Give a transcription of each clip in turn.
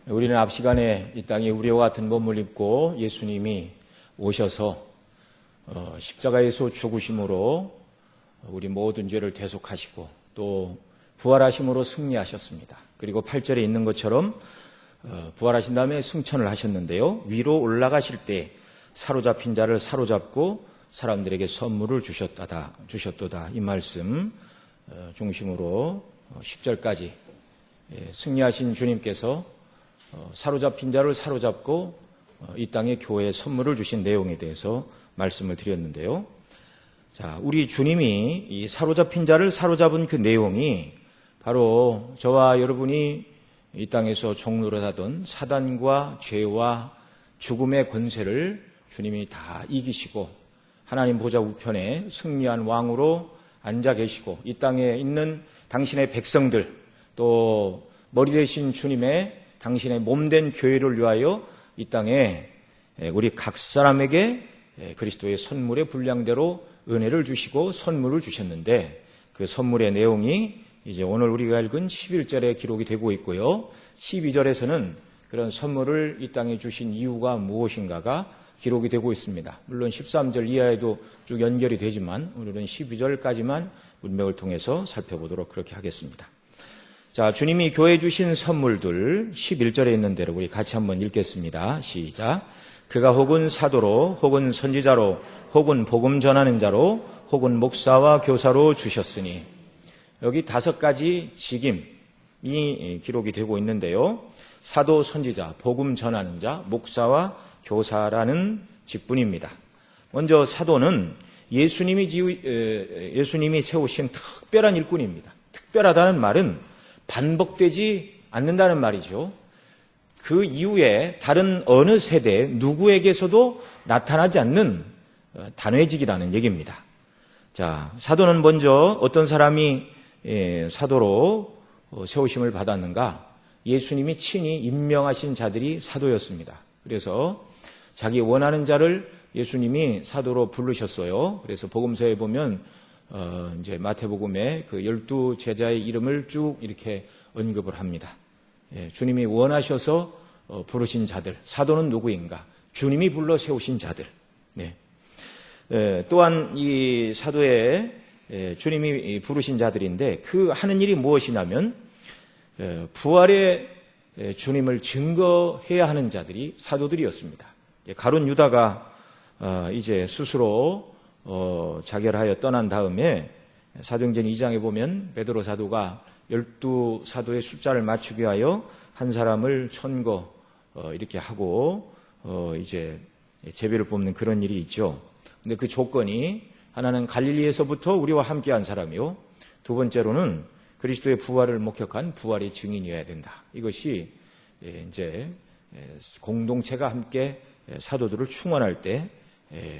우리는 앞 시간에 이 땅에 우리와 같은 몸을 입고 예수님이 오셔서 십자가에서 죽으심으로 우리 모든 죄를 대속하시고 또 부활하심으로 승리하셨습니다. 그리고 8절에 있는 것처럼 부활하신 다음에 승천을 하셨는데요. 위로 올라가실 때 사로잡힌 자를 사로잡고 사람들에게 선물을 주셨도다. 이 말씀 중심으로 10절까지 승리하신 주님께서 사로잡힌 자를 사로잡고 이 땅에 교회에 선물을 주신 내용에 대해서 말씀을 드렸는데요. 자, 우리 주님이 이 사로잡힌 자를 사로잡은 그 내용이 바로 저와 여러분이 이 땅에서 종노릇하던 사단과 죄와 죽음의 권세를 주님이 다 이기시고 하나님 보좌 우편에 승리한 왕으로 앉아 계시고 이 땅에 있는 당신의 백성들 또 머리 되신 주님의 당신의 몸된 교회를 위하여 이 땅에 우리 각 사람에게 그리스도의 선물의 분량대로 은혜를 주시고 선물을 주셨는데 그 선물의 내용이 이제 오늘 우리가 읽은 11절에 기록이 되고 있고요. 12절에서는 그런 선물을 이 땅에 주신 이유가 무엇인가가 기록이 되고 있습니다. 물론 13절 이하에도 쭉 연결이 되지만 오늘은 12절까지만 문맥을 통해서 살펴보도록 그렇게 하겠습니다. 자, 주님이 교회에 주신 선물들 11절에 있는 대로 우리 같이 한번 읽겠습니다. 시작. 그가 혹은 사도로 혹은 선지자로 혹은 복음 전하는 자로 혹은 목사와 교사로 주셨으니 여기 5가지 직임이 기록이 되고 있는데요. 사도, 선지자, 복음 전하는 자, 목사와 교사라는 직분입니다. 먼저 사도는 예수님이 세우신 특별한 일꾼입니다. 특별하다는 말은 반복되지 않는다는 말이죠. 그 이후에 다른 어느 세대 누구에게서도 나타나지 않는 단회직이라는 얘기입니다. 자, 사도는 먼저 어떤 사람이 사도로 세우심을 받았는가? 예수님이 친히 임명하신 자들이 사도였습니다. 그래서 자기 원하는 자를 예수님이 사도로 부르셨어요. 그래서 복음서에 보면 이제 마태복음에 그 12 제자의 이름을 쭉 이렇게 언급을 합니다. 주님이 원하셔서 부르신 자들, 사도는 누구인가? 주님이 불러 세우신 자들. 또한 이 사도에 주님이 부르신 자들인데 그 하는 일이 무엇이냐면 부활의 주님을 증거해야 하는 자들이 사도들이었습니다. 가룟 유다가 이제 스스로 자결하여 떠난 다음에 사도행전 2장에 보면 베드로 사도가 12사도의 숫자를 맞추기 위하여 한 사람을 천거 이렇게 하고 이제 제비를 뽑는 그런 일이 있죠. 근데 그 조건이 하나는 갈릴리에서부터 우리와 함께한 사람이요. 두 번째로는 그리스도의 부활을 목격한 부활의 증인이어야 된다. 이것이 이제 공동체가 함께 사도들을 충원할 때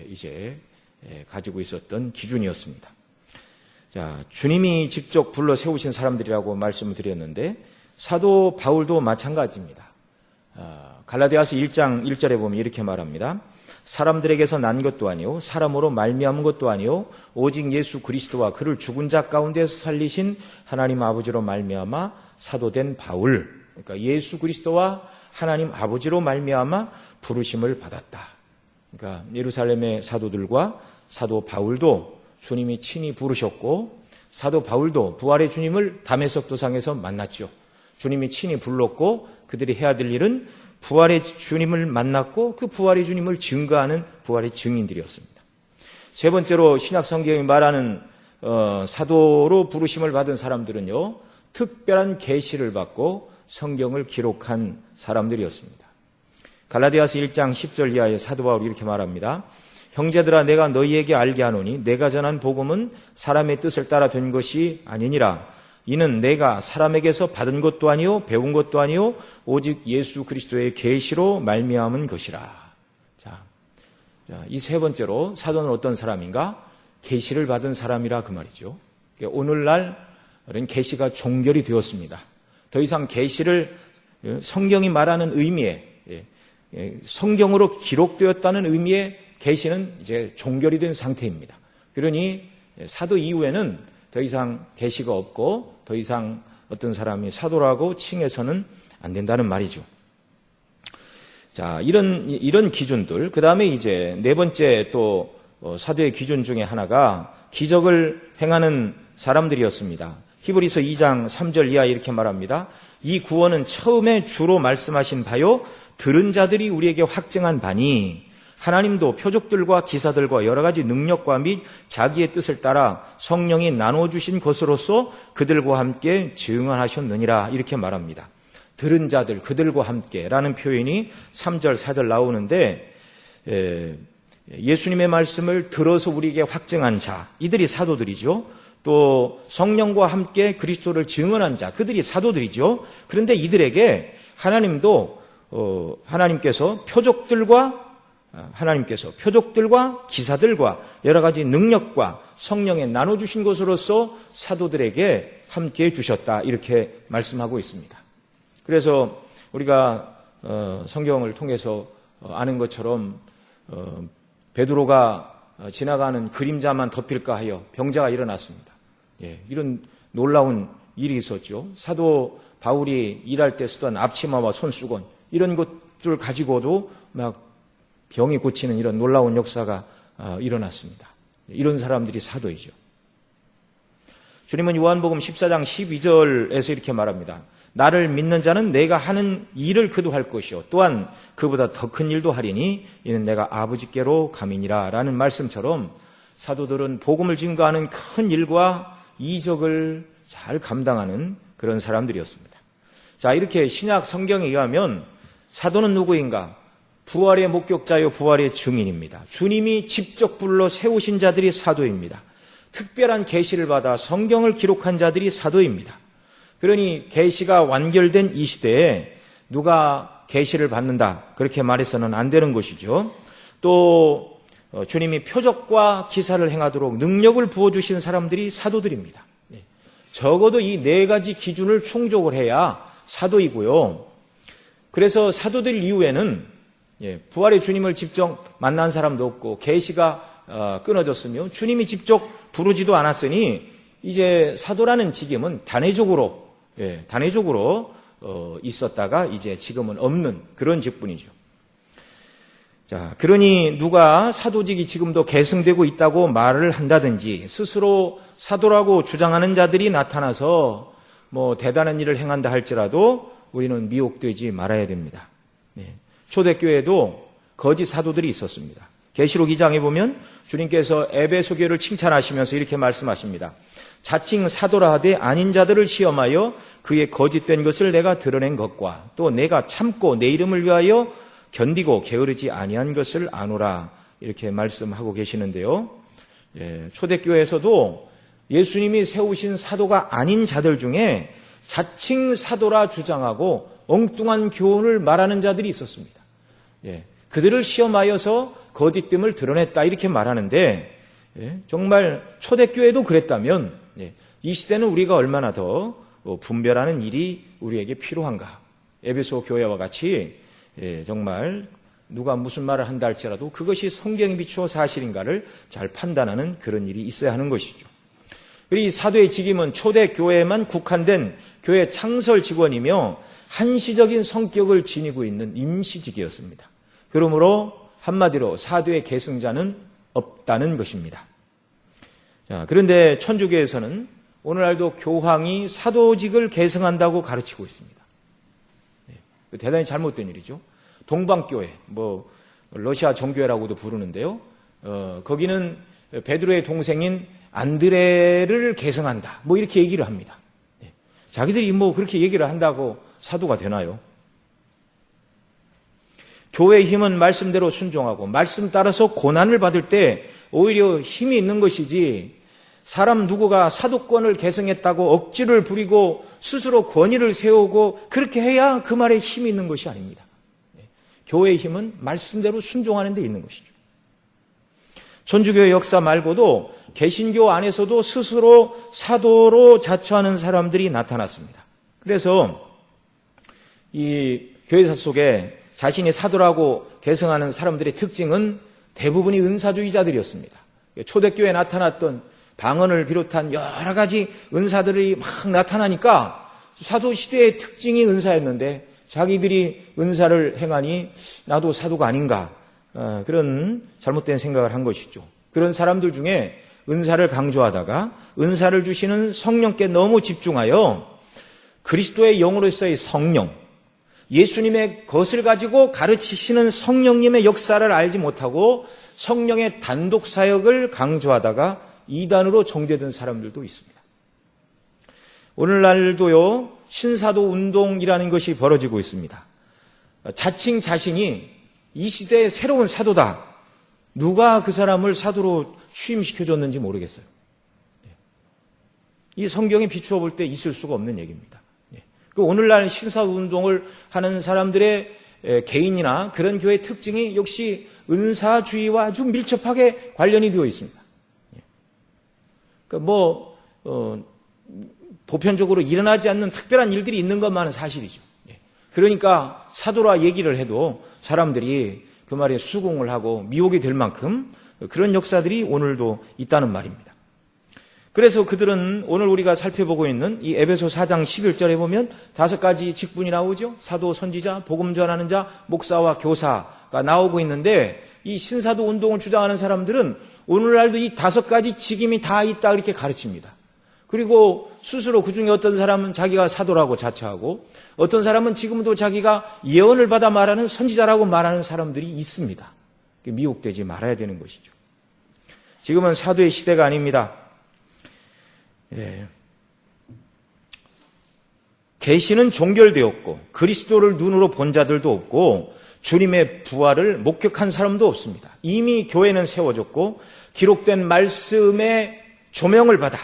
이제 가지고 있었던 기준이었습니다. 자, 주님이 직접 불러 세우신 사람들이라고 말씀을 드렸는데 사도 바울도 마찬가지입니다. 갈라디아서 1장 1절에 보면 이렇게 말합니다. 사람들에게서 난 것도 아니요 사람으로 말미암은 것도 아니요 오직 예수 그리스도와 그를 죽은 자 가운데서 살리신 하나님 아버지로 말미암아 사도된 바울. 그러니까 예수 그리스도와 하나님 아버지로 말미암아 부르심을 받았다. 그러니까 예루살렘의 사도들과 사도 바울도 주님이 친히 부르셨고 사도 바울도 부활의 주님을 다메섹 도상에서 만났죠. 주님이 친히 불렀고 그들이 해야 될 일은 부활의 주님을 만났고 그 부활의 주님을 증거하는 부활의 증인들이었습니다. 세 번째로 신약 성경이 말하는 사도로 부르심을 받은 사람들은요. 특별한 계시를 받고 성경을 기록한 사람들이었습니다. 갈라디아서 1장 10절 이하에 사도 바울이 이렇게 말합니다. 형제들아 내가 너희에게 알게 하노니 내가 전한 복음은 사람의 뜻을 따라 된 것이 아니니라. 이는 내가 사람에게서 받은 것도 아니요 배운 것도 아니요 오직 예수 그리스도의 계시로 말미암은 것이라. 자, 이 세 번째로 사도는 어떤 사람인가? 계시를 받은 사람이라 그 말이죠. 오늘날 계시가 종결이 되었습니다. 더 이상 계시를 성경이 말하는 의미의 성경으로 기록되었다는 의미의 계시는 이제 종결이 된 상태입니다. 그러니 사도 이후에는 더 이상 계시가 없고 더 이상 어떤 사람이 사도라고 칭해서는 안 된다는 말이죠. 자, 이런 기준들, 그 다음에 이제 네 번째 또 사도의 기준 중에 하나가 기적을 행하는 사람들이었습니다. 히브리서 2장 3절 이하에 이렇게 말합니다. 이 구원은 처음에 주로 말씀하신 바요 들은 자들이 우리에게 확증한 바니 하나님도 표적들과 기사들과 여러 가지 능력과 및 자기의 뜻을 따라 성령이 나눠주신 것으로서 그들과 함께 증언하셨느니라 이렇게 말합니다. 들은 자들, 그들과 함께라는 표현이 3절, 4절 나오는데 예수님의 말씀을 들어서 우리에게 확증한 자, 이들이 사도들이죠. 또 성령과 함께 그리스도를 증언한 자, 그들이 사도들이죠. 그런데 이들에게 하나님께서 표적들과 기사들과 여러 가지 능력과 성령에 나눠주신 것으로서 사도들에게 함께해 주셨다 이렇게 말씀하고 있습니다. 그래서 우리가 성경을 통해서 아는 것처럼 베드로가 지나가는 그림자만 덮일까 하여 병자가 일어났습니다. 예, 이런 놀라운 일이 있었죠. 사도 바울이 일할 때 쓰던 앞치마와 손수건 이런 것들 가지고도 막 병이 고치는 이런 놀라운 역사가 일어났습니다. 이런 사람들이 사도이죠. 주님은 요한복음 14장 12절에서 이렇게 말합니다. 나를 믿는 자는 내가 하는 일을 그도 할 것이요 또한 그보다 더 큰 일도 하리니 이는 내가 아버지께로 감이니라 라는 말씀처럼 사도들은 복음을 증거하는 큰 일과 이적을 잘 감당하는 그런 사람들이었습니다. 자, 이렇게 신약 성경에 의하면 사도는 누구인가? 부활의 목격자요 부활의 증인입니다. 주님이 직접 불러 세우신 자들이 사도입니다. 특별한 계시를 받아 성경을 기록한 자들이 사도입니다. 그러니 계시가 완결된 이 시대에 누가 계시를 받는다 그렇게 말해서는 안 되는 것이죠. 또 주님이 표적과 기사를 행하도록 능력을 부어주신 사람들이 사도들입니다. 적어도 이 네 가지 기준을 충족을 해야 사도이고요. 그래서 사도들 이후에는 부활의 주님을 직접 만난 사람도 없고 계시가 끊어졌으며 주님이 직접 부르지도 않았으니 이제 사도라는 직임은 단회적으로 있었다가 이제 지금은 없는 그런 직분이죠. 자, 그러니 누가 사도직이 지금도 계승되고 있다고 말을 한다든지 스스로 사도라고 주장하는 자들이 나타나서 대단한 일을 행한다 할지라도 우리는 미혹되지 말아야 됩니다. 초대교회도 거짓 사도들이 있었습니다. 계시록 2장에 보면 주님께서 에베소 교회를 칭찬하시면서 이렇게 말씀하십니다. 자칭 사도라 하되 아닌 자들을 시험하여 그의 거짓된 것을 내가 드러낸 것과 또 내가 참고 내 이름을 위하여 견디고 게으르지 아니한 것을 아노라 이렇게 말씀하고 계시는데요. 초대교회에서도 예수님이 세우신 사도가 아닌 자들 중에 자칭 사도라 주장하고 엉뚱한 교훈을 말하는 자들이 있었습니다. 그들을 시험하여서 거짓됨을 드러냈다 이렇게 말하는데 정말 초대교회도 그랬다면 이 시대는 우리가 얼마나 더 분별하는 일이 우리에게 필요한가. 에베소 교회와 같이 정말 누가 무슨 말을 한다 할지라도 그것이 성경에 비추어 사실인가를 잘 판단하는 그런 일이 있어야 하는 것이죠. 그리고 이 사도의 직임은 초대교회에만 국한된 교회 창설 직원이며 한시적인 성격을 지니고 있는 임시직이었습니다. 그러므로 한마디로 사도의 계승자는 없다는 것입니다. 자, 그런데 천주교에서는 오늘날도 교황이 사도직을 계승한다고 가르치고 있습니다. 대단히 잘못된 일이죠. 동방교회, 러시아 정교회라고도 부르는데요. 거기는 베드로의 동생인 안드레를 계승한다. 이렇게 얘기를 합니다. 자기들이 그렇게 얘기를 한다고 사도가 되나요? 교회의 힘은 말씀대로 순종하고 말씀 따라서 고난을 받을 때 오히려 힘이 있는 것이지 사람 누구가 사도권을 계승했다고 억지를 부리고 스스로 권위를 세우고 그렇게 해야 그 말에 힘이 있는 것이 아닙니다. 교회의 힘은 말씀대로 순종하는 데 있는 것이죠. 천주교의 역사 말고도 개신교 안에서도 스스로 사도로 자처하는 사람들이 나타났습니다. 그래서 이 교회사 속에 자신이 사도라고 계승하는 사람들의 특징은 대부분이 은사주의자들이었습니다. 초대교회에 나타났던 방언을 비롯한 여러 가지 은사들이 막 나타나니까 사도시대의 특징이 은사였는데 자기들이 은사를 행하니 나도 사도가 아닌가, 그런 잘못된 생각을 한 것이죠. 그런 사람들 중에 은사를 강조하다가 은사를 주시는 성령께 너무 집중하여 그리스도의 영으로서의 성령, 예수님의 것을 가지고 가르치시는 성령님의 역사를 알지 못하고 성령의 단독 사역을 강조하다가 이단으로 정죄된 사람들도 있습니다. 오늘날도요, 신사도 운동이라는 것이 벌어지고 있습니다. 자칭 자신이 이 시대의 새로운 사도다. 누가 그 사람을 사도로 취임시켜줬는지 모르겠어요. 이 성경에 비추어 볼 때 있을 수가 없는 얘기입니다. 오늘날 신사운동을 하는 사람들의 개인이나 그런 교회의 특징이 역시 은사주의와 아주 밀접하게 관련이 되어 있습니다. 보편적으로 일어나지 않는 특별한 일들이 있는 것만은 사실이죠. 그러니까 사도라 얘기를 해도 사람들이 그 말에 수긍을 하고 미혹이 될 만큼 그런 역사들이 오늘도 있다는 말입니다. 그래서 그들은 오늘 우리가 살펴보고 있는 이 에베소 4장 11절에 보면 5가지 직분이 나오죠. 사도, 선지자, 복음 전하는 자, 목사와 교사가 나오고 있는데 이 신사도 운동을 주장하는 사람들은 오늘날도 이 5가지 직임이 다 있다 이렇게 가르칩니다. 그리고 스스로 그중에 어떤 사람은 자기가 사도라고 자처하고 어떤 사람은 지금도 자기가 예언을 받아 말하는 선지자라고 말하는 사람들이 있습니다. 미혹되지 말아야 되는 것이죠. 지금은 사도의 시대가 아닙니다. 계시는 종결되었고 그리스도를 눈으로 본 자들도 없고 주님의 부활을 목격한 사람도 없습니다. 이미 교회는 세워졌고 기록된 말씀의 조명을 받아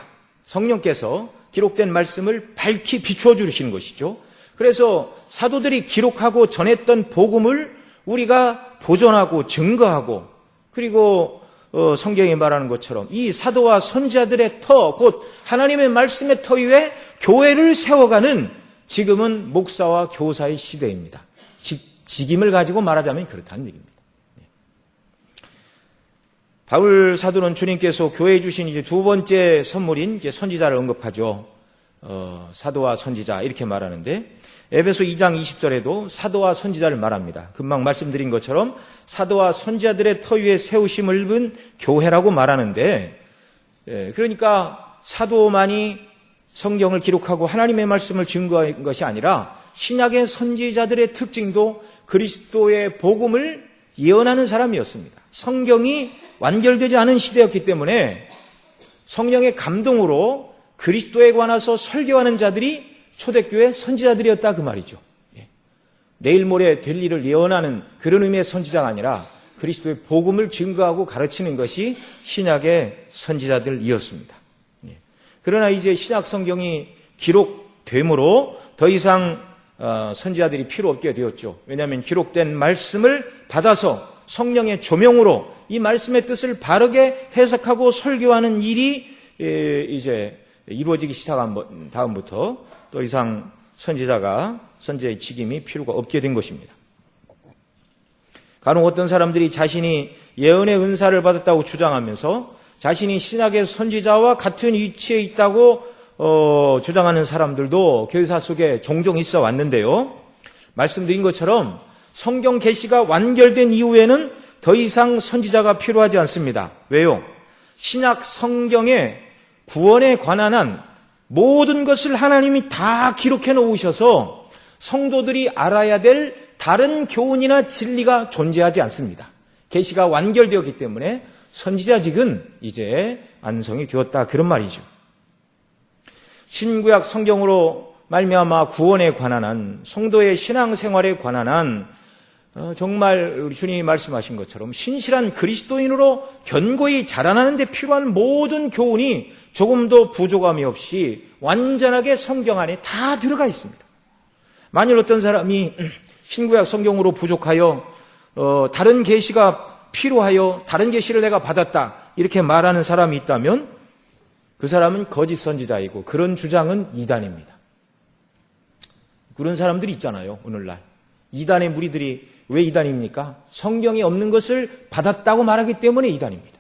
성령께서 기록된 말씀을 밝히 비추어 주시는 것이죠. 그래서 사도들이 기록하고 전했던 복음을 우리가 보존하고 증거하고 그리고 성경이 말하는 것처럼 이 사도와 선지자들의 터, 곧 하나님의 말씀의 터 위에 교회를 세워가는 지금은 목사와 교사의 시대입니다. 직임을 가지고 말하자면 그렇다는 얘기입니다. 바울 사도는 주님께서 교회에 주신 이제 2번째 선물인 이제 선지자를 언급하죠. 사도와 선지자 이렇게 말하는데 에베소 2장 20절에도 사도와 선지자를 말합니다. 금방 말씀드린 것처럼 사도와 선지자들의 터 위에 세우심을 입은 교회라고 말하는데 그러니까 사도만이 성경을 기록하고 하나님의 말씀을 증거한 것이 아니라 신약의 선지자들의 특징도 그리스도의 복음을 예언하는 사람이었습니다. 성경이 완결되지 않은 시대였기 때문에 성령의 감동으로 그리스도에 관해서 설교하는 자들이 초대교회 선지자들이었다 그 말이죠. 내일 모레 될 일을 예언하는 그런 의미의 선지자가 아니라 그리스도의 복음을 증거하고 가르치는 것이 신약의 선지자들이었습니다. 그러나 이제 신약 성경이 기록됨으로 더 이상 선지자들이 필요 없게 되었죠. 왜냐하면 기록된 말씀을 받아서 성령의 조명으로 이 말씀의 뜻을 바르게 해석하고 설교하는 일이 이제 이루어지기 시작한 다음부터 더 이상 선지자의 직임이 필요가 없게 된 것입니다. 간혹 어떤 사람들이 자신이 예언의 은사를 받았다고 주장하면서 자신이 신약의 선지자와 같은 위치에 있다고 주장하는 사람들도 교회사 속에 종종 있어 왔는데요. 말씀드린 것처럼 성경 계시가 완결된 이후에는 더 이상 선지자가 필요하지 않습니다. 왜요? 신약 성경에 구원에 관한 한 모든 것을 하나님이 다 기록해 놓으셔서 성도들이 알아야 될 다른 교훈이나 진리가 존재하지 않습니다. 계시가 완결되었기 때문에 선지자직은 이제 완성이 되었다 그런 말이죠. 신구약 성경으로 말미암아 구원에 관한 한 성도의 신앙생활에 관한 한 정말 우리 주님이 말씀하신 것처럼 신실한 그리스도인으로 견고히 자라나는 데 필요한 모든 교훈이 조금도 부족함이 없이 완전하게 성경 안에 다 들어가 있습니다. 만일 어떤 사람이 신구약 성경으로 부족하여 다른 계시가 필요하여 다른 계시를 내가 받았다 이렇게 말하는 사람이 있다면 그 사람은 거짓 선지자이고 그런 주장은 이단입니다. 그런 사람들이 있잖아요. 오늘날 이단의 무리들이 왜 이단입니까? 성경이 없는 것을 받았다고 말하기 때문에 이단입니다.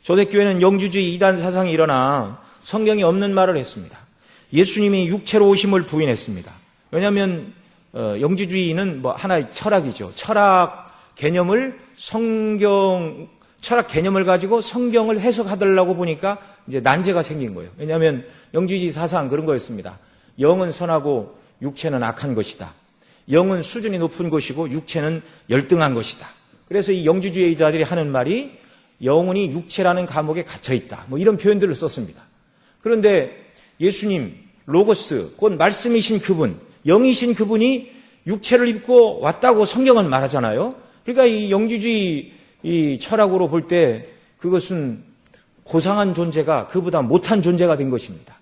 초대교회는 영주주의 이단 사상이 일어나 성경이 없는 말을 했습니다. 예수님이 육체로 오심을 부인했습니다. 왜냐하면 영지주의는 뭐 하나의 철학이죠. 철학 개념을 가지고 성경을 해석하려고 보니까 이제 난제가 생긴 거예요. 왜냐하면 영지주의 사상 그런 거였습니다. 영은 선하고 육체는 악한 것이다. 영은 수준이 높은 것이고 육체는 열등한 것이다. 그래서 이 영지주의자들이 하는 말이 영혼이 육체라는 감옥에 갇혀 있다. 뭐 이런 표현들을 썼습니다. 그런데 예수님, 로고스, 곧 말씀이신 그분, 영이신 그분이 육체를 입고 왔다고 성경은 말하잖아요. 그러니까 이 영지주의 이 철학으로 볼 때 그것은 고상한 존재가 그보다 못한 존재가 된 것입니다.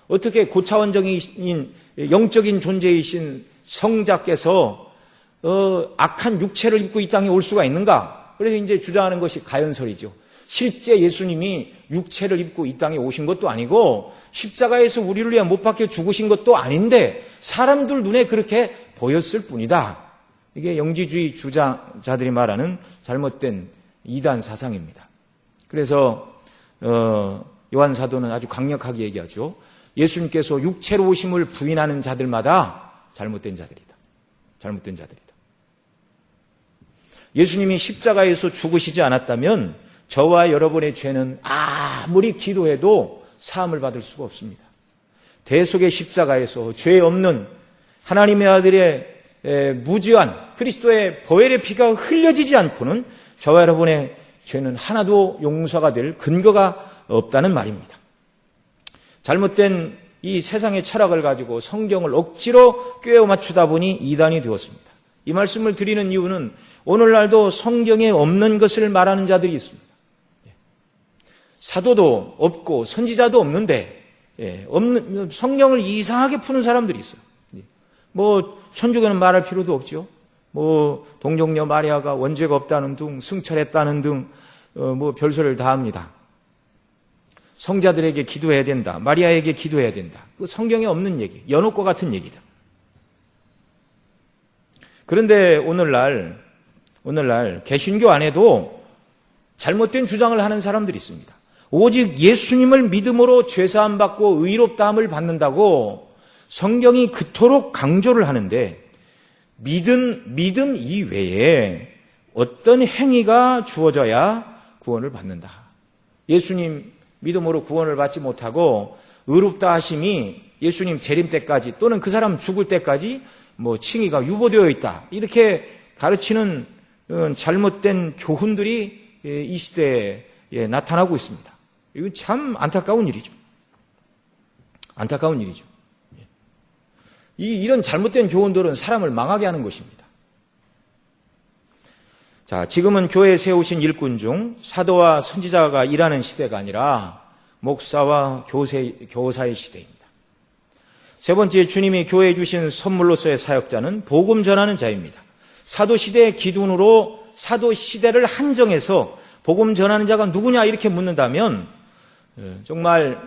어떻게 고차원적인 영적인 존재이신 성자께서 악한 육체를 입고 이 땅에 올 수가 있는가? 그래서 이제 주장하는 것이 가연설이죠. 실제 예수님이 육체를 입고 이 땅에 오신 것도 아니고 십자가에서 우리를 위해 못 박혀 죽으신 것도 아닌데 사람들 눈에 그렇게 보였을 뿐이다. 이게 영지주의 주장자들이 말하는 잘못된 이단 사상입니다. 그래서 요한 사도는 아주 강력하게 얘기하죠. 예수님께서 육체로 오심을 부인하는 자들마다 잘못된 자들이다. 잘못된 자들이다. 예수님이 십자가에서 죽으시지 않았다면 저와 여러분의 죄는 아무리 기도해도 사함을 받을 수가 없습니다. 대속의 십자가에서 죄 없는 하나님의 아들의 무죄한 그리스도의 보혈의 피가 흘려지지 않고는 저와 여러분의 죄는 하나도 용서가 될 근거가 없다는 말입니다. 잘못된 이 세상의 철학을 가지고 성경을 억지로 꿰어 맞추다 보니 이단이 되었습니다. 이 말씀을 드리는 이유는 오늘날도 성경에 없는 것을 말하는 자들이 있습니다. 사도도 없고 선지자도 없는데 성경을 이상하게 푸는 사람들이 있어요. 뭐 천주교는 말할 필요도 없죠. 뭐 동정녀 마리아가 원죄가 없다는 등 승천했다는 등 뭐 별소리를 다 합니다. 성자들에게 기도해야 된다. 마리아에게 기도해야 된다. 그 성경에 없는 얘기, 연옥과 같은 얘기다. 그런데 오늘날 개신교 안에도 잘못된 주장을 하는 사람들이 있습니다. 오직 예수님을 믿음으로 죄사함 받고 의롭다함을 받는다고 성경이 그토록 강조를 하는데 믿음 이외에 어떤 행위가 주어져야 구원을 받는다. 예수님 믿음으로 구원을 받지 못하고 의롭다 하심이 예수님 재림 때까지 또는 그 사람 죽을 때까지 뭐 칭의가 유보되어 있다. 이렇게 가르치는 잘못된 교훈들이 이 시대에 나타나고 있습니다. 이건 참 안타까운 일이죠. 안타까운 일이죠. 이런 잘못된 교훈들은 사람을 망하게 하는 것입니다. 자, 지금은 교회에 세우신 일꾼 중 사도와 선지자가 일하는 시대가 아니라 목사와 교사의 시대입니다. 세 번째, 주님이 교회에 주신 선물로서의 사역자는 복음 전하는 자입니다. 사도 시대의 기준으로 사도 시대를 한정해서 복음 전하는 자가 누구냐 이렇게 묻는다면 정말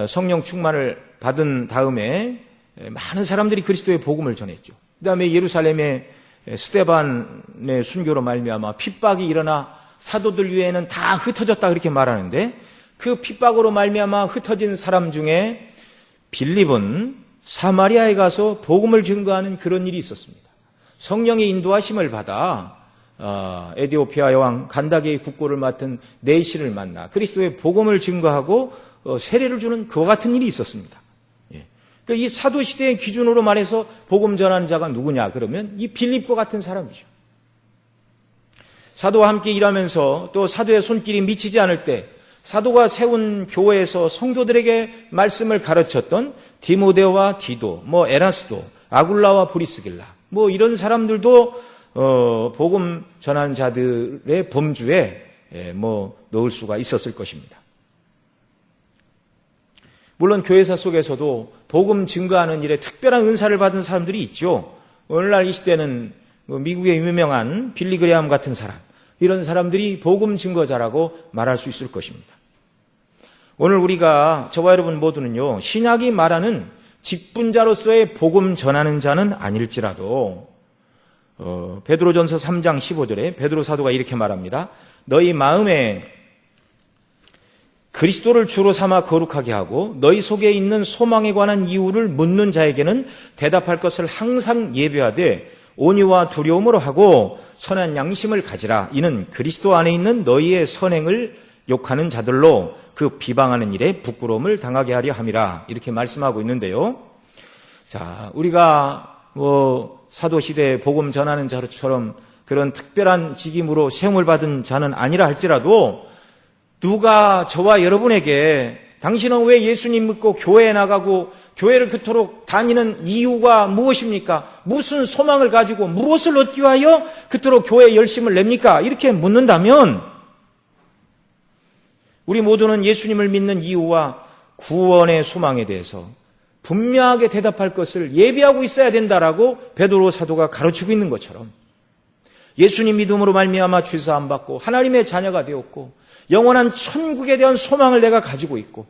성령 충만을 받은 다음에 많은 사람들이 그리스도의 복음을 전했죠. 그다음에 예루살렘의 스데반의 순교로 말미암아 핍박이 일어나 사도들 위에는 다 흩어졌다 그렇게 말하는데 그 핍박으로 말미암아 흩어진 사람 중에 빌립은 사마리아에 가서 복음을 증거하는 그런 일이 있었습니다. 성령의 인도하심을 받아 에디오피아 여왕 간다게의 국고를 맡은 네시를 만나 그리스도의 복음을 증거하고 세례를 주는 그와 같은 일이 있었습니다. 이 사도 시대의 기준으로 말해서 복음 전하는 자가 누구냐 그러면 이 빌립과 같은 사람이죠. 사도와 함께 일하면서 또 사도의 손길이 미치지 않을 때 사도가 세운 교회에서 성도들에게 말씀을 가르쳤던 디모데와 디도, 에라스도, 아굴라와 브리스길라 이런 사람들도 복음 전하는 자들의 범주에 넣을 수가 있었을 것입니다. 물론 교회사 속에서도 복음 증거하는 일에 특별한 은사를 받은 사람들이 있죠. 오늘날 이 시대는 미국의 유명한 빌리 그레함 같은 사람, 이런 사람들이 복음 증거자라고 말할 수 있을 것입니다. 오늘 우리가 저와 여러분 모두는요, 신약이 말하는 직분자로서의 복음 전하는 자는 아닐지라도 베드로전서 3장 15절에 베드로 사도가 이렇게 말합니다. 너희 마음에 그리스도를 주로 삼아 거룩하게 하고 너희 속에 있는 소망에 관한 이유를 묻는 자에게는 대답할 것을 항상 예비하되 온유와 두려움으로 하고 선한 양심을 가지라. 이는 그리스도 안에 있는 너희의 선행을 욕하는 자들로 그 비방하는 일에 부끄러움을 당하게 하려 함이라. 이렇게 말씀하고 있는데요. 자, 우리가 사도시대에 복음 전하는 자처럼 그런 특별한 직임으로 세움을 받은 자는 아니라 할지라도 누가 저와 여러분에게 당신은 왜 예수님 믿고 교회에 나가고 교회를 그토록 다니는 이유가 무엇입니까? 무슨 소망을 가지고 무엇을 얻기 위하여 그토록 교회에 열심을 냅니까? 이렇게 묻는다면 우리 모두는 예수님을 믿는 이유와 구원의 소망에 대해서 분명하게 대답할 것을 예비하고 있어야 된다라고 베드로 사도가 가르치고 있는 것처럼 예수님 믿음으로 말미암아 죄 사함 받고 하나님의 자녀가 되었고 영원한 천국에 대한 소망을 내가 가지고 있고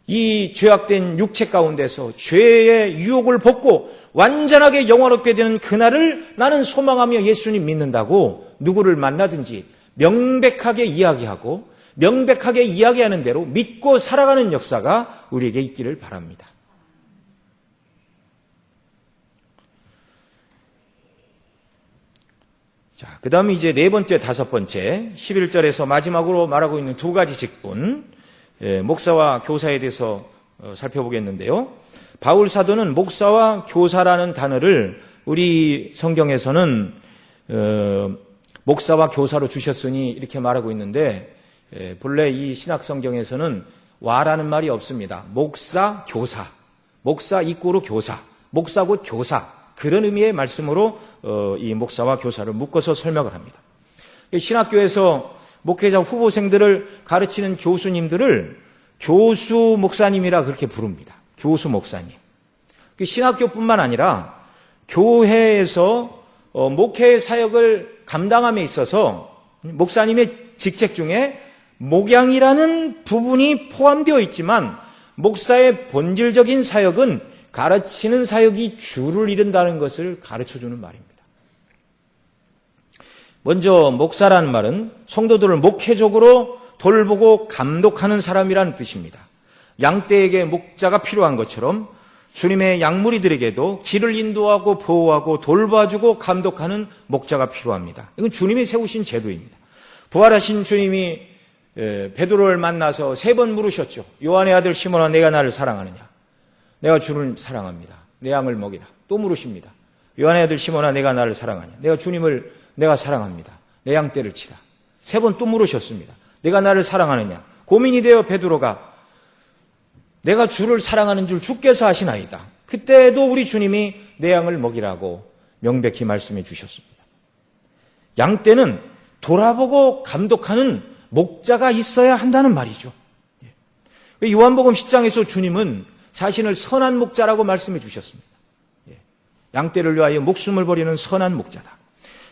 이 죄악된 육체 가운데서 죄의 유혹을 벗고 완전하게 영원하게 되는 그날을 나는 소망하며 예수님 믿는다고 누구를 만나든지 명백하게 이야기하고 명백하게 이야기하는 대로 믿고 살아가는 역사가 우리에게 있기를 바랍니다. 자, 그 다음에 이제 네 번째, 다섯 번째, 11절에서 마지막으로 말하고 있는 두 가지 직분, 목사와 교사에 대해서 살펴보겠는데요. 바울 사도는 목사와 교사라는 단어를 우리 성경에서는 목사와 교사로 주셨으니 이렇게 말하고 있는데 본래 이 신약 성경에서는 와라는 말이 없습니다. 목사, 교사, 목사 이꼬로 교사, 목사 곧 교사, 그런 의미의 말씀으로 이 목사와 교사를 묶어서 설명을 합니다. 신학교에서 목회자 후보생들을 가르치는 교수님들을 교수 목사님이라 그렇게 부릅니다. 교수 목사님. 신학교뿐만 아니라 교회에서 목회 사역을 감당함에 있어서 목사님의 직책 중에 목양이라는 부분이 포함되어 있지만 목사의 본질적인 사역은 가르치는 사역이 주를 이룬다는 것을 가르쳐주는 말입니다. 먼저 목사라는 말은 성도들을 목회적으로 돌보고 감독하는 사람이라는 뜻입니다. 양떼에게 목자가 필요한 것처럼 주님의 양무리들에게도 길을 인도하고 보호하고 돌봐주고 감독하는 목자가 필요합니다. 이건 주님이 세우신 제도입니다. 부활하신 주님이 베드로를 만나서 세 번 물으셨죠. 요한의 아들 시몬아, 내가 나를 사랑하느냐? 내가 주를 사랑합니다. 내 양을 먹이라. 또 물으십니다. 요한의 아들 시몬아, 내가 나를 사랑하냐? 내가 주님을 내가 사랑합니다. 내 양떼를 치라. 세 번 또 물으셨습니다. 내가 나를 사랑하느냐? 고민이 되어 베드로가 내가 주를 사랑하는 줄 주께서 아시나이다. 그때도 우리 주님이 내 양을 먹이라고 명백히 말씀해 주셨습니다. 양떼는 돌아보고 감독하는 목자가 있어야 한다는 말이죠. 요한복음 10장에서 주님은 자신을 선한 목자라고 말씀해 주셨습니다. 양떼를 위하여 목숨을 버리는 선한 목자다.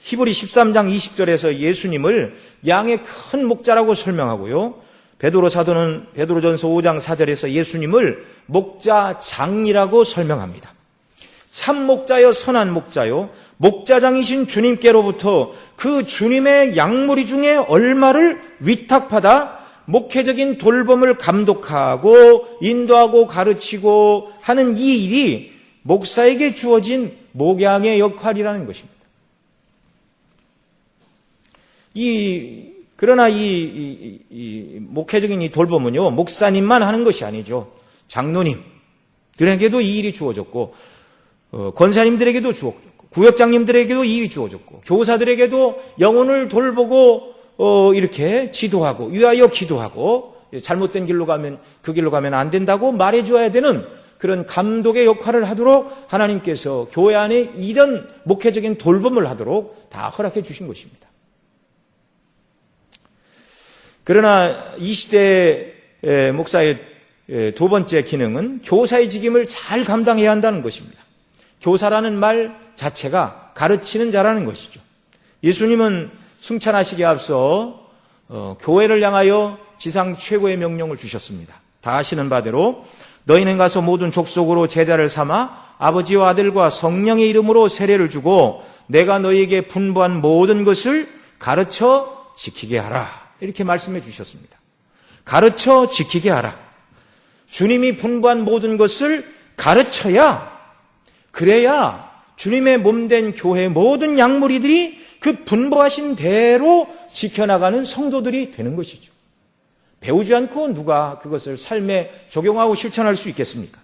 히브리 13장 20절에서 예수님을 양의 큰 목자라고 설명하고요. 베드로 사도는 베드로전서 5장 4절에서 예수님을 목자장이라고 설명합니다. 참 목자요, 선한 목자요, 목자장이신 주님께로부터 그 주님의 양무리 중에 얼마를 위탁받아 목회적인 돌봄을 감독하고 인도하고 가르치고 하는 이 일이 목사에게 주어진 목양의 역할이라는 것입니다. 그러나 이 목회적인 이 돌봄은요, 목사님만 하는 것이 아니죠. 장로님들에게도 이 일이 주어졌고, 권사님들에게도 주어졌고, 구역장님들에게도 이 일이 주어졌고, 교사들에게도 영혼을 돌보고, 이렇게 지도하고, 위하여 기도하고, 잘못된 길로 가면, 그 길로 가면 안 된다고 말해줘야 되는 그런 감독의 역할을 하도록 하나님께서 교회 안에 이런 목회적인 돌봄을 하도록 다 허락해 주신 것입니다. 그러나 이 시대의 목사의 두 번째 기능은 교사의 직임을 잘 감당해야 한다는 것입니다. 교사라는 말 자체가 가르치는 자라는 것이죠. 예수님은 승천하시기에 앞서 교회를 향하여 지상 최고의 명령을 주셨습니다. 다 아시는 바대로 너희는 가서 모든 족속으로 제자를 삼아 아버지와 아들과 성령의 이름으로 세례를 주고 내가 너희에게 분부한 모든 것을 가르쳐 지키게 하라. 이렇게 말씀해 주셨습니다. 가르쳐 지키게 하라. 주님이 분부한 모든 것을 가르쳐야, 그래야 주님의 몸된 교회의 모든 양무리들이 그 분부하신 대로 지켜나가는 성도들이 되는 것이죠. 배우지 않고 누가 그것을 삶에 적용하고 실천할 수 있겠습니까?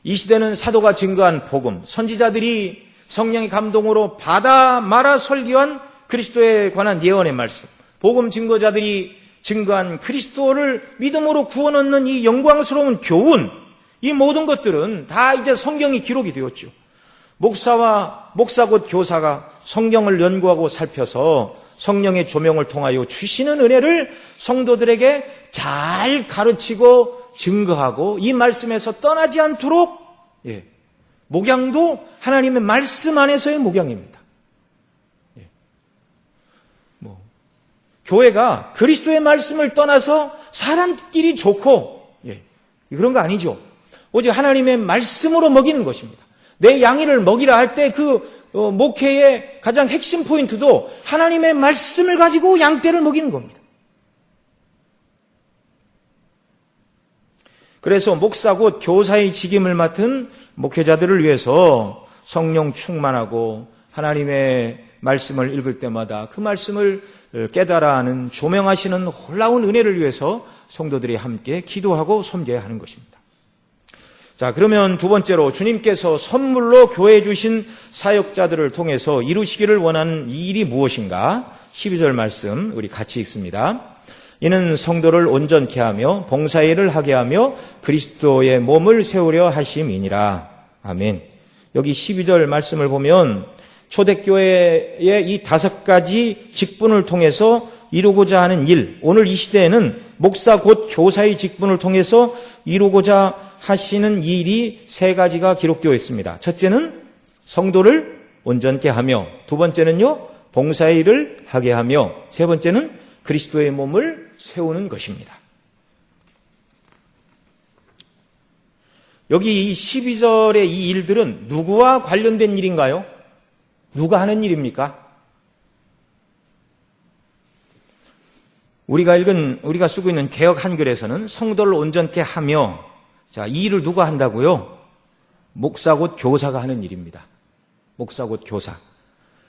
이 시대는 사도가 증거한 복음, 선지자들이 성령의 감동으로 받아 말아 설교한 그리스도에 관한 예언의 말씀, 복음 증거자들이 증거한 그리스도를 믿음으로 구원 얻는 이 영광스러운 교훈, 이 모든 것들은 다 이제 성경이 기록이 되었죠. 목사 곧 교사가 성경을 연구하고 살펴서 성령의 조명을 통하여 주시는 은혜를 성도들에게 잘 가르치고 증거하고 이 말씀에서 떠나지 않도록, 목양도 하나님의 말씀 안에서의 목양입니다. 교회가 그리스도의 말씀을 떠나서 사람끼리 좋고 그런 거 아니죠. 오직 하나님의 말씀으로 먹이는 것입니다. 내 양이를 먹이라 할 때 그 목회의 가장 핵심 포인트도 하나님의 말씀을 가지고 양떼를 먹이는 겁니다. 그래서 목사 곧 교사의 직임을 맡은 목회자들을 위해서 성령 충만하고 하나님의 말씀을 읽을 때마다 그 말씀을 깨달아 하는 조명하시는 놀라운 은혜를 위해서 성도들이 함께 기도하고 섬겨야 하는 것입니다. 자, 그러면 두 번째로 주님께서 선물로 교회에 주신 사역자들을 통해서 이루시기를 원하는 이 일이 무엇인가? 12절 말씀 우리 같이 읽습니다. 이는 성도를 온전케 하며 봉사일을 하게 하며 그리스도의 몸을 세우려 하심이니라. 아멘. 여기 12절 말씀을 보면 초대교회의 이 5가지 직분을 통해서 이루고자 하는 일, 오늘 이 시대에는 목사 곧 교사의 직분을 통해서 이루고자 하시는 일이 3가지가 기록되어 있습니다. 첫째는 성도를 온전케 하며, 두 번째는요 봉사의 일을 하게 하며, 세 번째는 그리스도의 몸을 세우는 것입니다. 여기 이 12절의 이 일들은 누구와 관련된 일인가요? 누가 하는 일입니까? 우리가 쓰고 있는 개역 한글에서는 성도를 온전케 하며, 자, 이 일을 누가 한다고요? 목사 곧 교사가 하는 일입니다. 목사 곧 교사.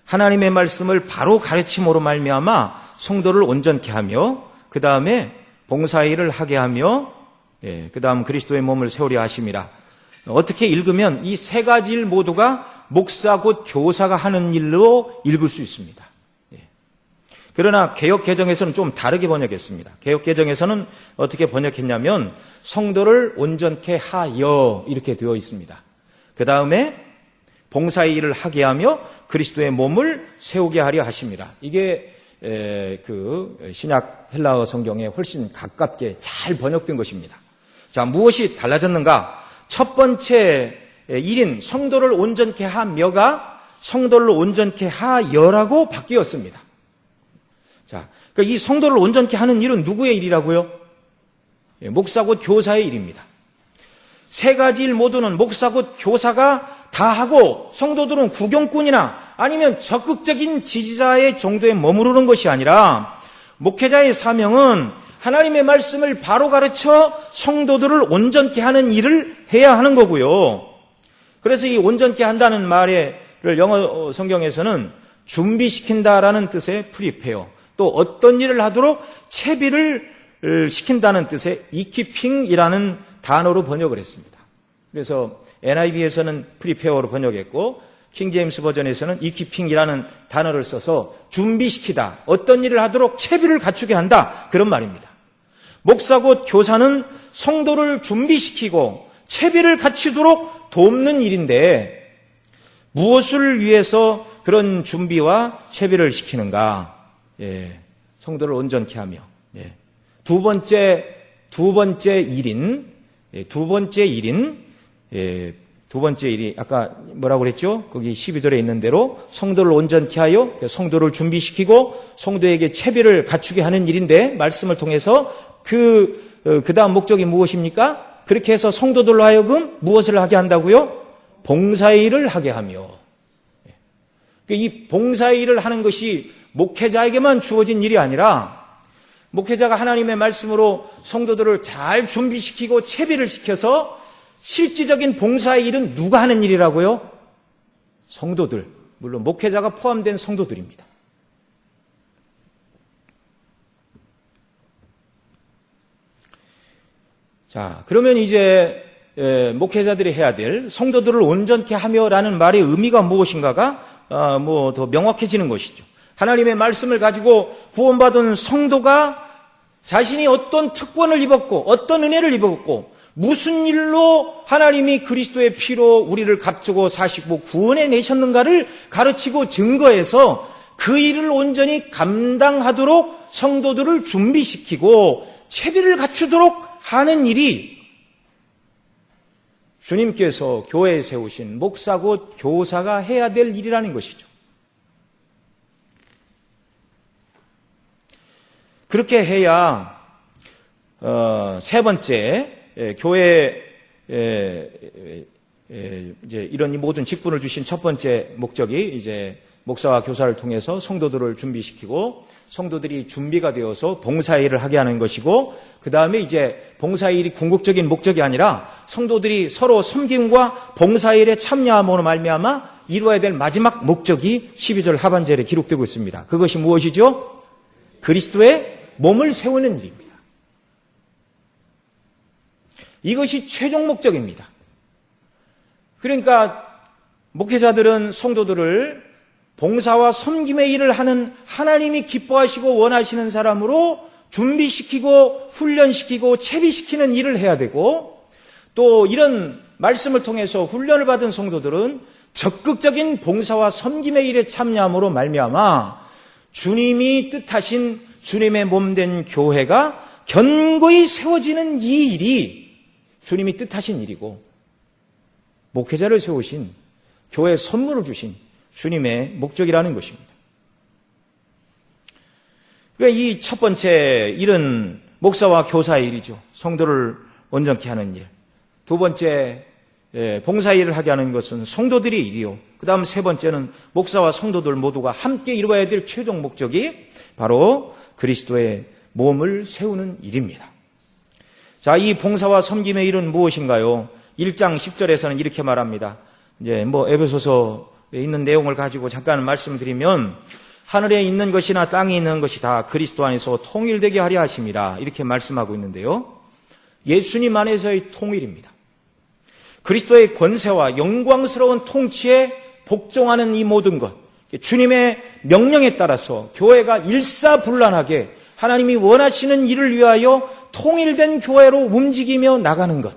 하나님의 말씀을 바로 가르침으로 말미암아 성도를 온전케 하며, 그 다음에 봉사일을 하게 하며, 그 다음 그리스도의 몸을 세우려 하심이라. 어떻게 읽으면 이 3가지 일 모두가 목사 곧 교사가 하는 일로 읽을 수 있습니다. 그러나 개역 개정에서는 좀 다르게 번역했습니다. 개역 개정에서는 어떻게 번역했냐면 성도를 온전케 하여 이렇게 되어 있습니다. 그 다음에 봉사의 일을 하게 하며 그리스도의 몸을 세우게 하려 하십니다. 이게 그 신약 헬라어 성경에 훨씬 가깝게 잘 번역된 것입니다. 자, 무엇이 달라졌는가? 첫 번째 일인 성도를 온전케 하며가 성도를 온전케 하여라고 바뀌었습니다. 자, 그러니까 이 성도를 온전케 하는 일은 누구의 일이라고요? 목사 곧 교사의 일입니다. 3가지 일 모두는 목사 곧 교사가 다 하고 성도들은 구경꾼이나 아니면 적극적인 지지자의 정도에 머무르는 것이 아니라 목회자의 사명은 하나님의 말씀을 바로 가르쳐 성도들을 온전케 하는 일을 해야 하는 거고요. 그래서 이 온전케 한다는 말을 영어 성경에서는 준비시킨다라는 뜻의 프리페어, 또 어떤 일을 하도록 채비를 시킨다는 뜻의 equipping이라는 단어로 번역을 했습니다. 그래서 NIV에서는 프리페어로 번역했고 킹제임스 버전에서는 equipping이라는 단어를 써서 준비시키다, 어떤 일을 하도록 채비를 갖추게 한다, 그런 말입니다. 목사 곧 교사는 성도를 준비시키고 채비를 갖추도록 돕는 일인데 무엇을 위해서 그런 준비와 채비를 시키는가? 성도를 온전케 하며, 두 번째 일이 아까 뭐라고 그랬죠? 거기 12절에 있는 대로 성도를 온전케 하여 성도를 준비시키고 성도에게 채비를 갖추게 하는 일인데, 말씀을 통해서 그 다음 목적이 무엇입니까? 그렇게 해서 성도들로 하여금 무엇을 하게 한다고요? 봉사의 일을 하게 하며. 이 봉사의 일을 하는 것이 목회자에게만 주어진 일이 아니라 목회자가 하나님의 말씀으로 성도들을 잘 준비시키고 채비를 시켜서 실질적인 봉사의 일은 누가 하는 일이라고요? 성도들, 물론 목회자가 포함된 성도들입니다. 자, 그러면 이제 목회자들이 해야 될 성도들을 온전케 하며라는 말의 의미가 무엇인가가 더 명확해지는 것이죠. 하나님의 말씀을 가지고 구원받은 성도가 자신이 어떤 특권을 입었고 어떤 은혜를 입었고 무슨 일로 하나님이 그리스도의 피로 우리를 값주고 사시고 구원해 내셨는가를 가르치고 증거해서 그 일을 온전히 감당하도록 성도들을 준비시키고 채비를 갖추도록 하는 일이 주님께서 교회에 세우신 목사 곧 교사가 해야 될 일이라는 것이죠. 그렇게 해야 세 번째 교회 이제 이런 모든 직분을 주신 첫 번째 목적이 이제 목사와 교사를 통해서 성도들을 준비시키고 성도들이 준비가 되어서 봉사일을 하게 하는 것이고, 그 다음에 이제 봉사일이 궁극적인 목적이 아니라 성도들이 서로 섬김과 봉사일에 참여함으로 말미암아 이루어야 될 마지막 목적이 12절 하반절에 기록되고 있습니다. 그것이 무엇이죠? 그리스도의 몸을 세우는 일입니다. 이것이 최종 목적입니다. 그러니까 목회자들은 성도들을 봉사와 섬김의 일을 하는 하나님이 기뻐하시고 원하시는 사람으로 준비시키고 훈련시키고 채비시키는 일을 해야 되고, 또 이런 말씀을 통해서 훈련을 받은 성도들은 적극적인 봉사와 섬김의 일에 참여함으로 말미암아 주님이 뜻하신 주님의 몸된 교회가 견고히 세워지는 이 일이 주님이 뜻하신 일이고, 목회자를 세우신 교회에 선물을 주신 주님의 목적이라는 것입니다. 그러니까 이 첫 번째 일은 목사와 교사의 일이죠. 성도를 온전케 하는 일. 두 번째 봉사 일을 하게 하는 것은 성도들의 일이요. 그 다음 세 번째는 목사와 성도들 모두가 함께 이루어야 될 최종 목적이 바로 그리스도의 몸을 세우는 일입니다. 자, 이 봉사와 섬김의 일은 무엇인가요? 1장 10절에서는 이렇게 말합니다. 이제 에베소서에 있는 내용을 가지고 잠깐 말씀드리면, 하늘에 있는 것이나 땅에 있는 것이 다 그리스도 안에서 통일되게 하려 하심이라, 이렇게 말씀하고 있는데요. 예수님 안에서의 통일입니다. 그리스도의 권세와 영광스러운 통치에 복종하는 이 모든 것, 주님의 명령에 따라서 교회가 일사불란하게 하나님이 원하시는 일을 위하여 통일된 교회로 움직이며 나가는 것,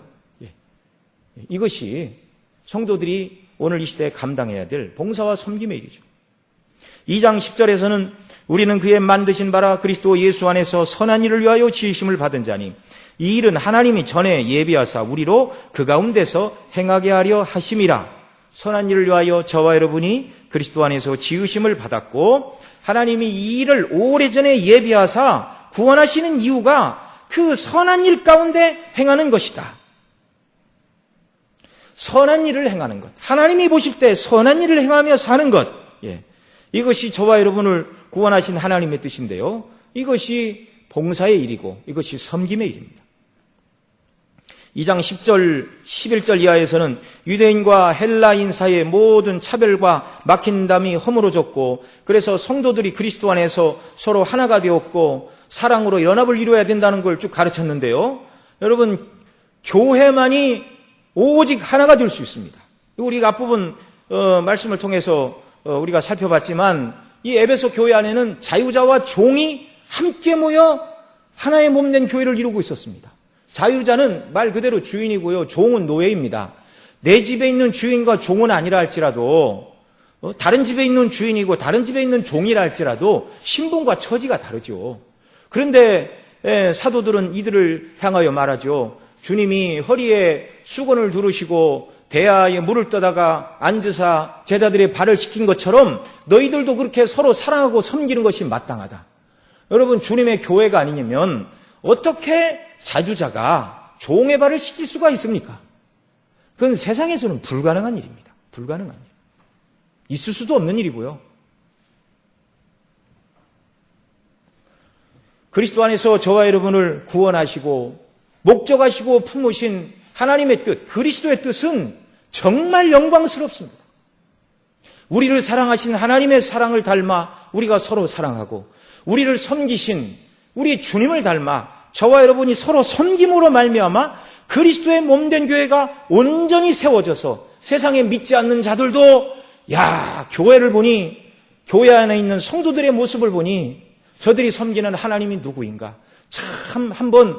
이것이 성도들이 오늘 이 시대에 감당해야 될 봉사와 섬김의 일이죠. 2장 10절에서는 우리는 그의 만드신 바라 그리스도 예수 안에서 선한 일을 위하여 지으심을 받은 자니 이 일은 하나님이 전에 예비하사 우리로 그 가운데서 행하게 하려 하심이라. 선한 일을 위하여 저와 여러분이 그리스도 안에서 지으심을 받았고, 하나님이 이 일을 오래전에 예비하사 구원하시는 이유가 그 선한 일 가운데 행하는 것이다. 선한 일을 행하는 것, 하나님이 보실 때 선한 일을 행하며 사는 것, 이것이 저와 여러분을 구원하신 하나님의 뜻인데요, 이것이 봉사의 일이고 이것이 섬김의 일입니다. 2장 10절, 11절 이하에서는 유대인과 헬라인 사이의 모든 차별과 막힌 담이 허물어졌고, 그래서 성도들이 그리스도 안에서 서로 하나가 되었고 사랑으로 연합을 이루어야 된다는 걸 쭉 가르쳤는데요, 여러분, 교회만이 오직 하나가 될 수 있습니다. 우리가 앞부분 말씀을 통해서 우리가 살펴봤지만, 이 에베소 교회 안에는 자유자와 종이 함께 모여 하나의 몸된 교회를 이루고 있었습니다. 자유자는 말 그대로 주인이고요, 종은 노예입니다. 내 집에 있는 주인과 종은 아니라 할지라도, 다른 집에 있는 주인이고 다른 집에 있는 종이라 할지라도 신분과 처지가 다르죠. 그런데 사도들은 이들을 향하여 말하죠. 주님이 허리에 수건을 두르시고 대야에 물을 떠다가 앉으사 제자들의 발을 씻긴 것처럼 너희들도 그렇게 서로 사랑하고 섬기는 것이 마땅하다. 여러분, 주님의 교회가 아니냐면 어떻게 자주자가 종의 발을 씻길 수가 있습니까? 그건 세상에서는 불가능한 일입니다. 불가능한 일. 있을 수도 없는 일이고요. 그리스도 안에서 저와 여러분을 구원하시고 목적하시고 품으신 하나님의 뜻, 그리스도의 뜻은 정말 영광스럽습니다. 우리를 사랑하신 하나님의 사랑을 닮아 우리가 서로 사랑하고, 우리를 섬기신 우리 주님을 닮아 저와 여러분이 서로 섬김으로 말미암아 그리스도의 몸된 교회가 온전히 세워져서 세상에 믿지 않는 자들도 교회를 보니, 교회 안에 있는 성도들의 모습을 보니 저들이 섬기는 하나님이 누구인가, 참 한번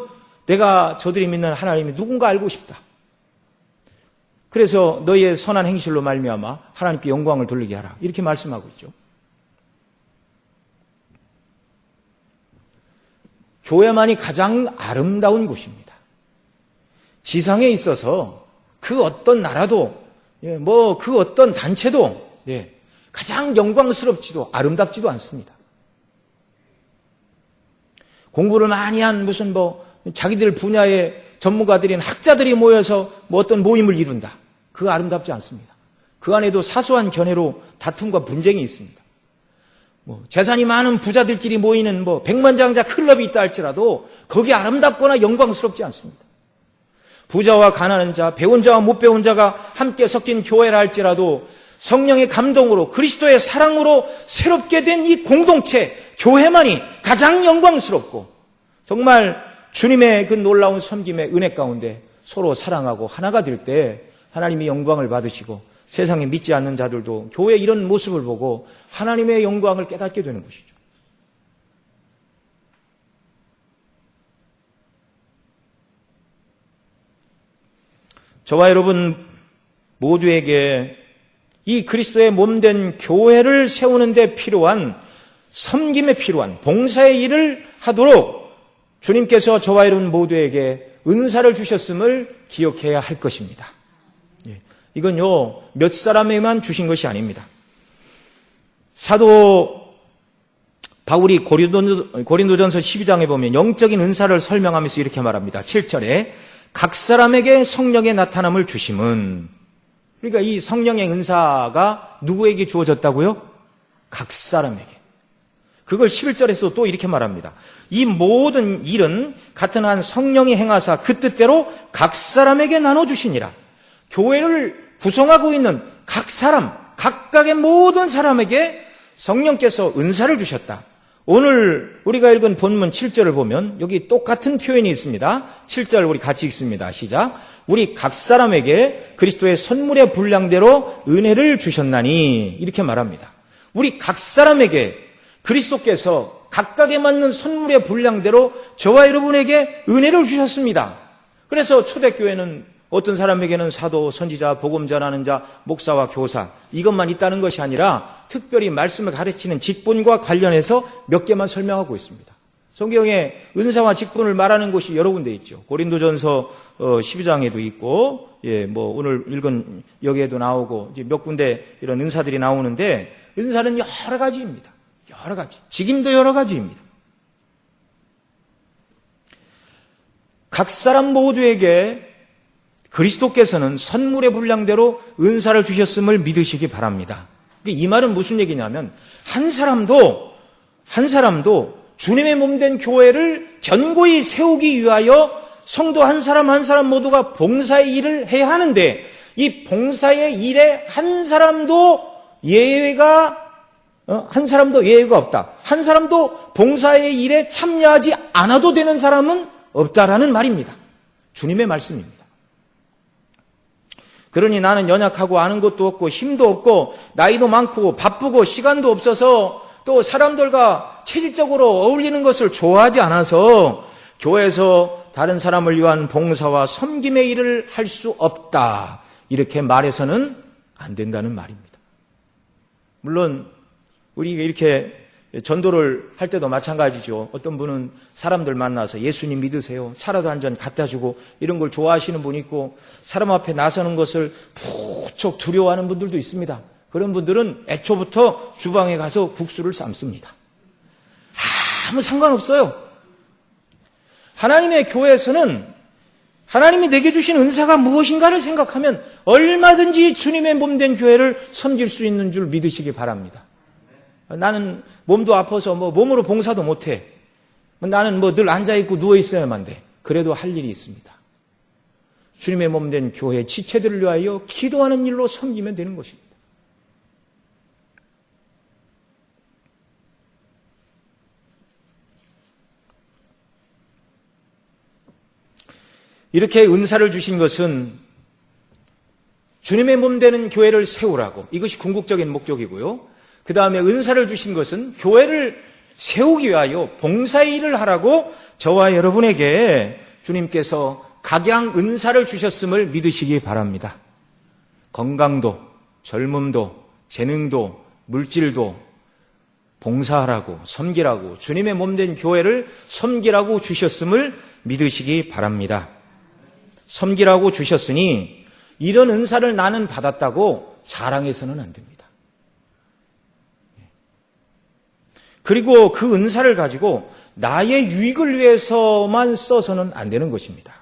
내가 저들이 믿는 하나님이 누군가 알고 싶다. 그래서 너희의 선한 행실로 말미암아 하나님께 영광을 돌리게 하라, 이렇게 말씀하고 있죠. 교회만이 가장 아름다운 곳입니다. 지상에 있어서 그 어떤 나라도 그 어떤 단체도 가장 영광스럽지도 아름답지도 않습니다. 공부를 많이 한 무슨 자기들 분야의 전문가들인 학자들이 모여서 어떤 모임을 이룬다, 그거 아름답지 않습니다. 그 안에도 사소한 견해로 다툼과 분쟁이 있습니다. 재산이 많은 부자들끼리 모이는 백만장자 클럽이 있다 할지라도 거기 아름답거나 영광스럽지 않습니다. 부자와 가난한 자, 배운 자와 못 배운 자가 함께 섞인 교회라 할지라도 성령의 감동으로 그리스도의 사랑으로 새롭게 된 이 공동체, 교회만이 가장 영광스럽고, 정말 주님의 그 놀라운 섬김의 은혜 가운데 서로 사랑하고 하나가 될 때 하나님이 영광을 받으시고, 세상에 믿지 않는 자들도 교회의 이런 모습을 보고 하나님의 영광을 깨닫게 되는 것이죠. 저와 여러분 모두에게 이 그리스도의 몸된 교회를 세우는 데 필요한, 섬김에 필요한 봉사의 일을 하도록 주님께서 저와 여러분 모두에게 은사를 주셨음을 기억해야 할 것입니다. 이건요, 몇 사람에만 주신 것이 아닙니다. 사도 바울이 고린도전서 12장에 보면 영적인 은사를 설명하면서 이렇게 말합니다. 7절에 각 사람에게 성령의 나타남을 주심은, 그러니까 이 성령의 은사가 누구에게 주어졌다고요? 각 사람에게. 그걸 11절에서 또 이렇게 말합니다. 이 모든 일은 같은 한 성령이 행하사 그 뜻대로 각 사람에게 나눠주시니라. 교회를 구성하고 있는 각 사람, 각각의 모든 사람에게 성령께서 은사를 주셨다. 오늘 우리가 읽은 본문 7절을 보면 여기 똑같은 표현이 있습니다. 7절 우리 같이 읽습니다. 시작. 우리 각 사람에게 그리스도의 선물의 분량대로 은혜를 주셨나니, 이렇게 말합니다. 우리 각 사람에게 그리스도께서 각각에 맞는 선물의 분량대로 저와 여러분에게 은혜를 주셨습니다. 그래서 초대교회는 어떤 사람에게는 사도, 선지자, 복음 전하는 자, 목사와 교사, 이것만 있다는 것이 아니라 특별히 말씀을 가르치는 직분과 관련해서 몇 개만 설명하고 있습니다. 성경에 은사와 직분을 말하는 곳이 여러 군데 있죠. 고린도전서 12장에도 있고, 오늘 읽은 여기에도 나오고, 이제 몇 군데 이런 은사들이 나오는데, 은사는 여러 가지입니다. 여러 가지. 직임도 여러 가지입니다. 각 사람 모두에게 그리스도께서는 선물의 분량대로 은사를 주셨음을 믿으시기 바랍니다. 이 말은 무슨 얘기냐면, 한 사람도 주님의 몸된 교회를 견고히 세우기 위하여 성도 한 사람 한 사람 모두가 봉사의 일을 해야 하는데, 이 봉사의 일에 한 사람도 예외가 없다. 한 사람도 봉사의 일에 참여하지 않아도 되는 사람은 없다라는 말입니다. 주님의 말씀입니다. 그러니 나는 연약하고 아는 것도 없고 힘도 없고 나이도 많고 바쁘고 시간도 없어서 또 사람들과 체질적으로 어울리는 것을 좋아하지 않아서 교회에서 다른 사람을 위한 봉사와 섬김의 일을 할 수 없다, 이렇게 말해서는 안 된다는 말입니다. 물론 우리가 이렇게 전도를 할 때도 마찬가지죠. 어떤 분은 사람들 만나서 예수님 믿으세요, 차라도 한 잔 갖다 주고, 이런 걸 좋아하시는 분이 있고, 사람 앞에 나서는 것을 무척 두려워하는 분들도 있습니다. 그런 분들은 애초부터 주방에 가서 국수를 삶습니다. 아무 상관없어요. 하나님의 교회에서는 하나님이 내게 주신 은사가 무엇인가를 생각하면 얼마든지 주님의 몸된 교회를 섬길 수 있는 줄 믿으시기 바랍니다. 나는 몸도 아파서 몸으로 봉사도 못해. 나는 늘 앉아있고 누워있어야만 돼. 그래도 할 일이 있습니다. 주님의 몸된 교회 지체들을 위하여 기도하는 일로 섬기면 되는 것입니다. 이렇게 은사를 주신 것은 주님의 몸 되는 교회를 세우라고, 이것이 궁극적인 목적이고요. 그 다음에 은사를 주신 것은 교회를 세우기 위하여 봉사의 일을 하라고 저와 여러분에게 주님께서 각양 은사를 주셨음을 믿으시기 바랍니다. 건강도, 젊음도, 재능도, 물질도 봉사하라고, 섬기라고, 주님의 몸된 교회를 섬기라고 주셨음을 믿으시기 바랍니다. 섬기라고 주셨으니 이런 은사를 나는 받았다고 자랑해서는 안 됩니다. 그리고 그 은사를 가지고 나의 유익을 위해서만 써서는 안 되는 것입니다.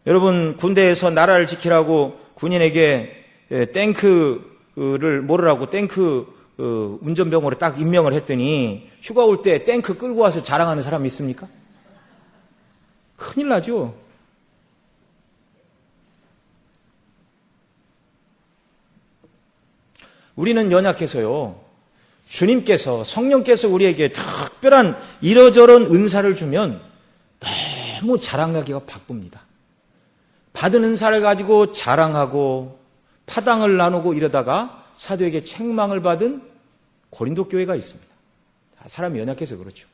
여러분, 군대에서 나라를 지키라고 군인에게 탱크를 몰으라고 탱크 운전병으로 딱 임명을 했더니 휴가 올 때 탱크 끌고 와서 자랑하는 사람이 있습니까? 큰일 나죠. 우리는 연약해서요, 주님께서, 성령께서 우리에게 특별한 이러저런 은사를 주면 너무 자랑하기가 바쁩니다. 받은 은사를 가지고 자랑하고 파당을 나누고 이러다가 사도에게 책망을 받은 고린도 교회가 있습니다. 사람이 연약해서 그렇죠.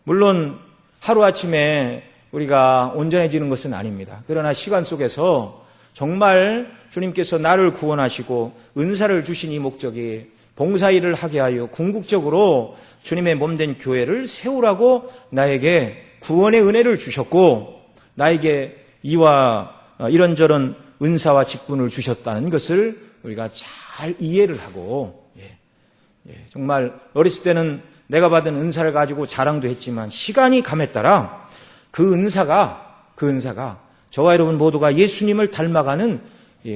물론 하루아침에 우리가 온전해지는 것은 아닙니다. 그러나 시간 속에서 정말 주님께서 나를 구원하시고 은사를 주신 이 목적이 봉사일을 하게 하여 궁극적으로 주님의 몸된 교회를 세우라고 나에게 구원의 은혜를 주셨고 나에게 이와 이런저런 은사와 직분을 주셨다는 것을 우리가 잘 이해를 하고 정말 어렸을 때는 내가 받은 은사를 가지고 자랑도 했지만 시간이 감에 따라 그 은사가 저와 여러분 모두가 예수님을 닮아가는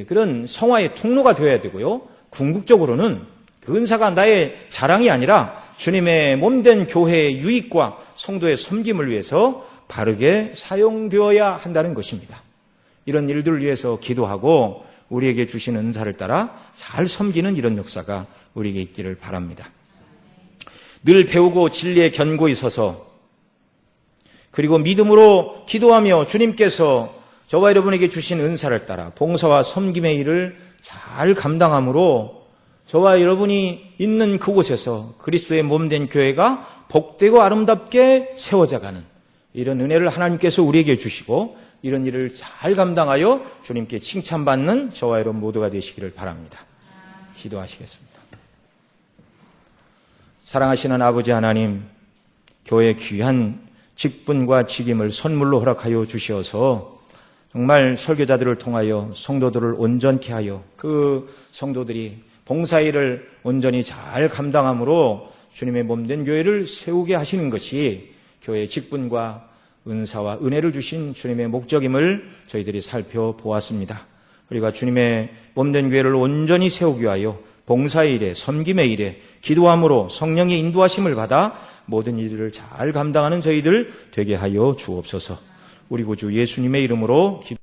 그런 성화의 통로가 되어야 되고요. 궁극적으로는 그 은사가 나의 자랑이 아니라 주님의 몸된 교회의 유익과 성도의 섬김을 위해서 바르게 사용되어야 한다는 것입니다. 이런 일들을 위해서 기도하고 우리에게 주시는 은사를 따라 잘 섬기는 이런 역사가 우리에게 있기를 바랍니다. 늘 배우고 진리에 견고히 서서 그리고 믿음으로 기도하며 주님께서 저와 여러분에게 주신 은사를 따라 봉사와 섬김의 일을 잘 감당함으로 저와 여러분이 있는 그곳에서 그리스도의 몸된 교회가 복되고 아름답게 세워져가는 이런 은혜를 하나님께서 우리에게 주시고 이런 일을 잘 감당하여 주님께 칭찬받는 저와 여러분 모두가 되시기를 바랍니다. 기도하시겠습니다. 사랑하시는 아버지 하나님, 교회의 귀한 직분과 직임을 선물로 허락하여 주시어서 정말 설교자들을 통하여 성도들을 온전케 하여 그 성도들이 봉사일을 온전히 잘 감당함으로 주님의 몸된 교회를 세우게 하시는 것이 교회의 직분과 은사와 은혜를 주신 주님의 목적임을 저희들이 살펴보았습니다. 우리가 주님의 몸된 교회를 온전히 세우기 위하여 봉사의 일에, 섬김의 일에, 기도함으로 성령의 인도하심을 받아 모든 일들을 잘 감당하는 저희들 되게 하여 주옵소서. 우리 구주 예수님의 이름으로 기도